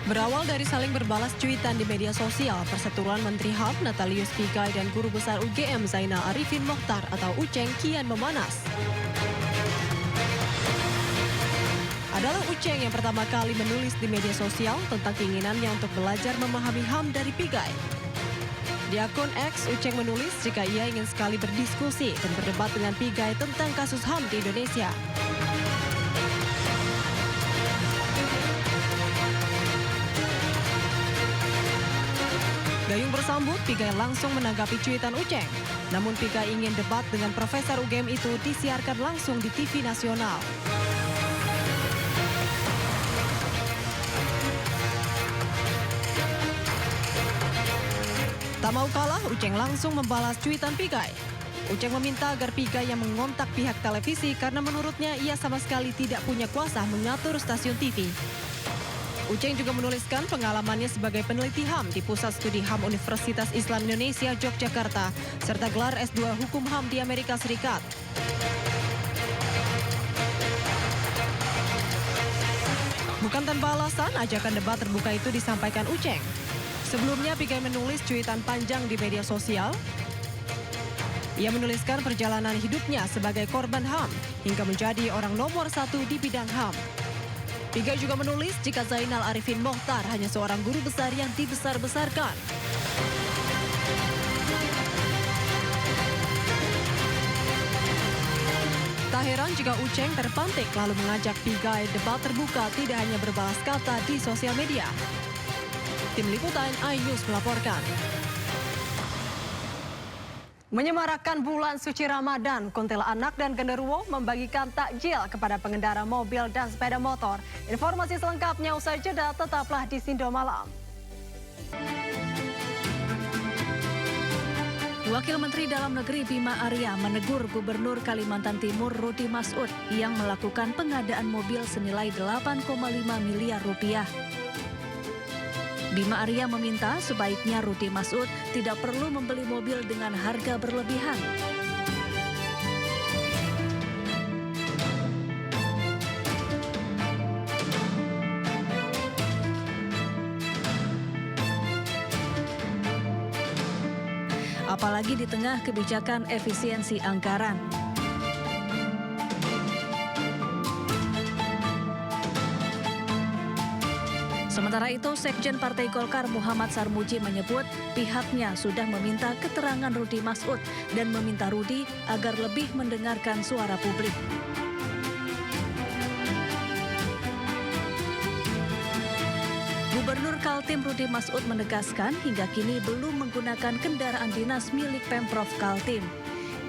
Berawal dari saling berbalas cuitan di media sosial, perseteruan Menteri HAM Natalius Pigai dan Guru Besar UGM Zainal Arifin Mokhtar atau Uceng kian memanas. Adalah Uceng yang pertama kali menulis di media sosial tentang keinginannya untuk belajar memahami HAM dari Pigai. Di akun X, Uceng menulis jika ia ingin sekali berdiskusi dan berdebat dengan Pigai tentang kasus HAM di Indonesia. Gayung bersambut, Pigai langsung menanggapi cuitan Uceng. Namun Pigai ingin debat dengan Profesor UGM itu disiarkan langsung di TV nasional. Tak mau kalah, Uceng langsung membalas cuitan Pigai. Uceng meminta agar Pigai yang mengontak pihak televisi karena menurutnya ia sama sekali tidak punya kuasa mengatur stasiun TV. Uceng juga menuliskan pengalamannya sebagai peneliti HAM di Pusat Studi HAM Universitas Islam Indonesia, Yogyakarta, serta gelar S2 Hukum HAM di Amerika Serikat. Bukan tanpa alasan, ajakan debat terbuka itu disampaikan Uceng. Sebelumnya, Pigai menulis cuitan panjang di media sosial. Ia menuliskan perjalanan hidupnya sebagai korban HAM hingga menjadi orang nomor 1 di bidang HAM. Pigai juga menulis jika Zainal Arifin Mokhtar hanya seorang guru besar yang dibesar-besarkan. Tak heran jika Uceng terpantik lalu mengajak Pigai debat terbuka tidak hanya berbalas kata di sosial media. Tim Liputan iNews melaporkan. Menyemarakkan bulan suci Ramadan, Kuntilanak dan Genderuwo membagikan takjil kepada pengendara mobil dan sepeda motor. Informasi selengkapnya usai jeda, tetaplah di Sindo Malam. Wakil Menteri Dalam Negeri Bima Arya menegur Gubernur Kalimantan Timur Rudy Masud yang melakukan pengadaan mobil senilai 8,5 miliar rupiah. Bima Arya meminta sebaiknya Rudy Masud tidak perlu membeli mobil dengan harga berlebihan. Apalagi di tengah kebijakan efisiensi anggaran. Sementara itu, Sekjen Partai Golkar Muhammad Sarmuji menyebut pihaknya sudah meminta keterangan Rudy Masud dan meminta Rudy agar lebih mendengarkan suara publik. Gubernur Kaltim Rudy Masud menegaskan hingga kini belum menggunakan kendaraan dinas milik Pemprov Kaltim.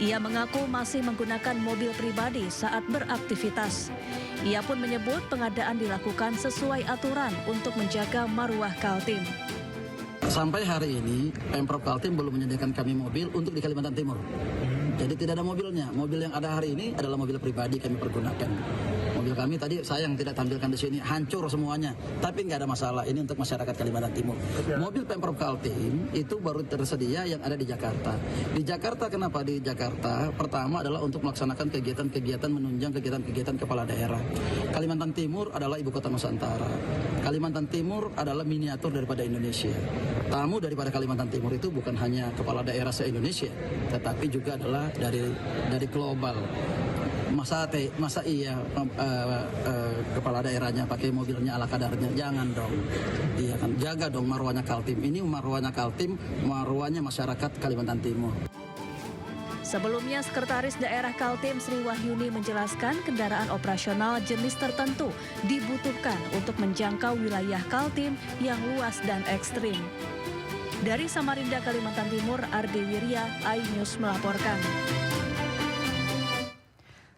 Ia mengaku masih menggunakan mobil pribadi saat beraktivitas. Ia pun menyebut pengadaan dilakukan sesuai aturan untuk menjaga marwah Kaltim. Sampai hari ini, Pemprov Kaltim belum menyediakan kami mobil untuk di Kalimantan Timur. Jadi tidak ada mobilnya. Mobil yang ada hari ini adalah mobil pribadi kami pergunakan. Mobil kami tadi sayang tidak tampilkan di sini, hancur semuanya. Tapi nggak ada masalah, ini untuk masyarakat Kalimantan Timur. Mobil Pemprov Kaltim itu baru tersedia yang ada di Jakarta. Di Jakarta, kenapa di Jakarta? Pertama adalah untuk melaksanakan kegiatan-kegiatan menunjang kegiatan-kegiatan kepala daerah. Kalimantan Timur adalah ibu kota Nusantara. Kalimantan Timur adalah miniatur daripada Indonesia. Tamu daripada Kalimantan Timur itu bukan hanya kepala daerah se-Indonesia, tetapi juga adalah dari global. Masa iya kepala daerahnya pakai mobilnya ala kadarnya? Jangan dong. Iya kan, jaga dong marwahnya Kaltim. Ini marwahnya Kaltim, marwahnya masyarakat Kalimantan Timur. Sebelumnya, Sekretaris Daerah Kaltim Sri Wahyuni menjelaskan kendaraan operasional jenis tertentu dibutuhkan untuk menjangkau wilayah Kaltim yang luas dan ekstrim. Dari Samarinda, Kalimantan Timur, Ardi Wirya, iNews melaporkan.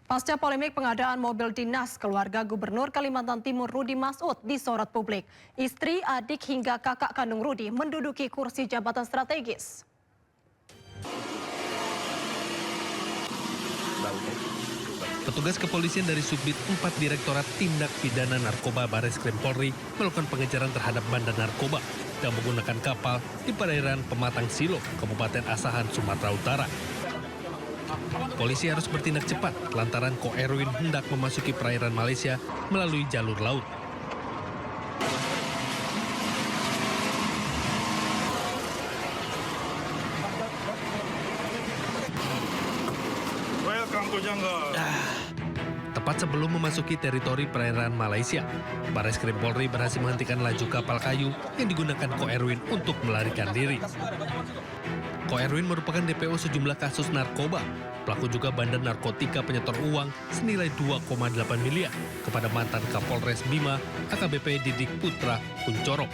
Pasca polemik pengadaan mobil dinas, keluarga Gubernur Kalimantan Timur Rudy Masud disorot publik. Istri, adik hingga kakak kandung Rudy menduduki kursi jabatan strategis. Petugas kepolisian dari Subdit 4 Direktorat Tindak Pidana Narkoba Bareskrim Polri melakukan pengejaran terhadap bandar narkoba yang menggunakan kapal di perairan Pematang Silo, Kabupaten Asahan, Sumatera Utara. Polisi harus bertindak cepat lantaran koheroin hendak memasuki perairan Malaysia melalui jalur laut. Tepat sebelum memasuki teritori perairan Malaysia, Bareskrim Polri berhasil menghentikan laju kapal kayu yang digunakan Ko Erwin untuk melarikan diri. Ko Erwin merupakan DPO sejumlah kasus narkoba. Pelaku juga bandar narkotika penyetor uang senilai 2,8 miliar kepada mantan Kapolres Bima AKBP Didik Putra Kunchoro.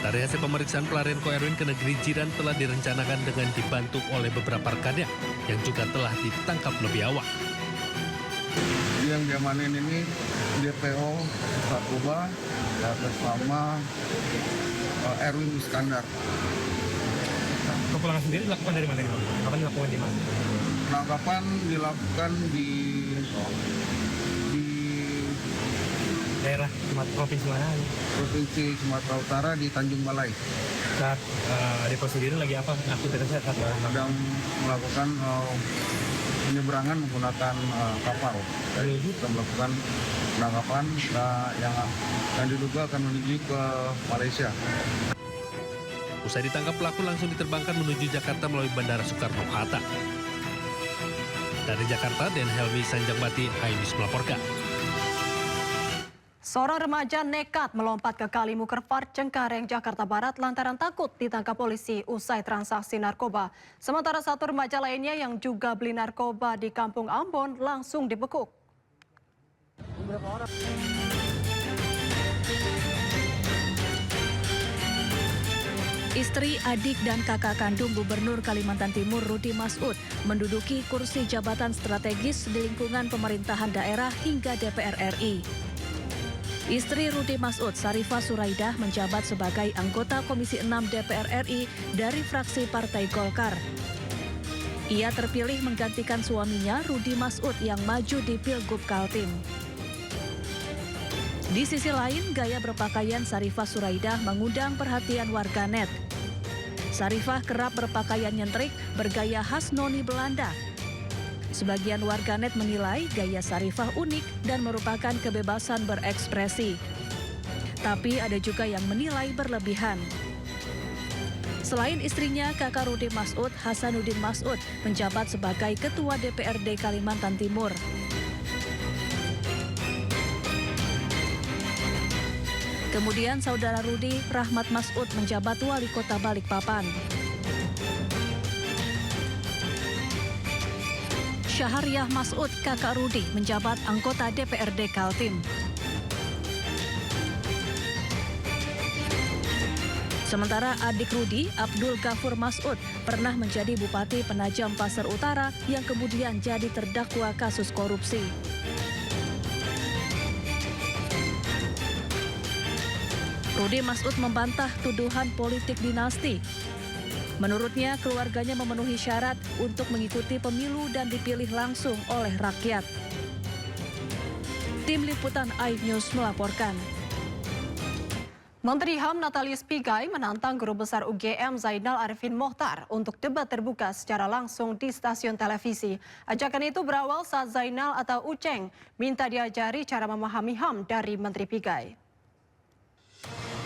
Dari hasil pemeriksaan, pelarian Ko Erwin ke negeri jiran telah direncanakan dengan dibantu oleh beberapa rekannya yang juga telah ditangkap lebih awal. Yang diamanin ini DPO narkoba atas nama Erwin Iskandar. Kepulangan sendiri dilakukan dari mana? Kapan dilakukan di mana? Penangkapan dilakukan di Daerah provinsi mana? Provinsi Sumatera Utara di Tanjung Balai. Saat depo sendiri lagi apa? Aktivitasnya saat Sedang melakukan penyeberangan menggunakan kapal. Jadi kita melakukan penangkapan yang diduga akan menuju ke Malaysia. Usai ditangkap, pelaku langsung diterbangkan menuju Jakarta melalui Bandara Soekarno-Hatta. Dari Jakarta, Den Helmi Sanjangbati, iNews melaporkan. Seorang remaja nekat melompat ke Kalimuker Park Cengkareng, Jakarta Barat lantaran takut ditangkap polisi usai transaksi narkoba. Sementara satu remaja lainnya yang juga beli narkoba di Kampung Ambon langsung dibekuk. Istri, adik, dan kakak kandung Gubernur Kalimantan Timur Rudi Masud menduduki kursi jabatan strategis di lingkungan pemerintahan daerah hingga DPR RI. Istri Rudi Masud, Sarifah Suraidah, menjabat sebagai anggota Komisi 6 DPR RI dari fraksi Partai Golkar. Ia terpilih menggantikan suaminya, Rudi Masud, yang maju di Pilgub Kaltim. Di sisi lain, gaya berpakaian Sarifah Suraidah mengundang perhatian warganet. Sarifah kerap berpakaian nyentrik bergaya khas noni Belanda. Sebagian warganet menilai gaya Sarifah unik dan merupakan kebebasan berekspresi. Tapi ada juga yang menilai berlebihan. Selain istrinya, kakak Rudi Masud, Hasanuddin Masud, menjabat sebagai Ketua DPRD Kalimantan Timur. Kemudian saudara Rudi, Rahmat Masud, menjabat Wali Kota Balikpapan. Syahriah Masud, kakak Rudi, menjabat anggota DPRD Kaltim. Sementara adik Rudi, Abdul Ghafur Masud, pernah menjadi Bupati Penajam Pasar Utara yang kemudian jadi terdakwa kasus korupsi. Rudi Masud membantah tuduhan politik dinasti. Menurutnya, keluarganya memenuhi syarat untuk mengikuti pemilu dan dipilih langsung oleh rakyat. Tim Liputan iNews melaporkan. Menteri HAM Natalius Pigai menantang Guru Besar UGM Zainal Arifin Mohtar untuk debat terbuka secara langsung di stasiun televisi. Ajakan itu berawal saat Zainal atau Uceng minta diajari cara memahami HAM dari Menteri Pigai.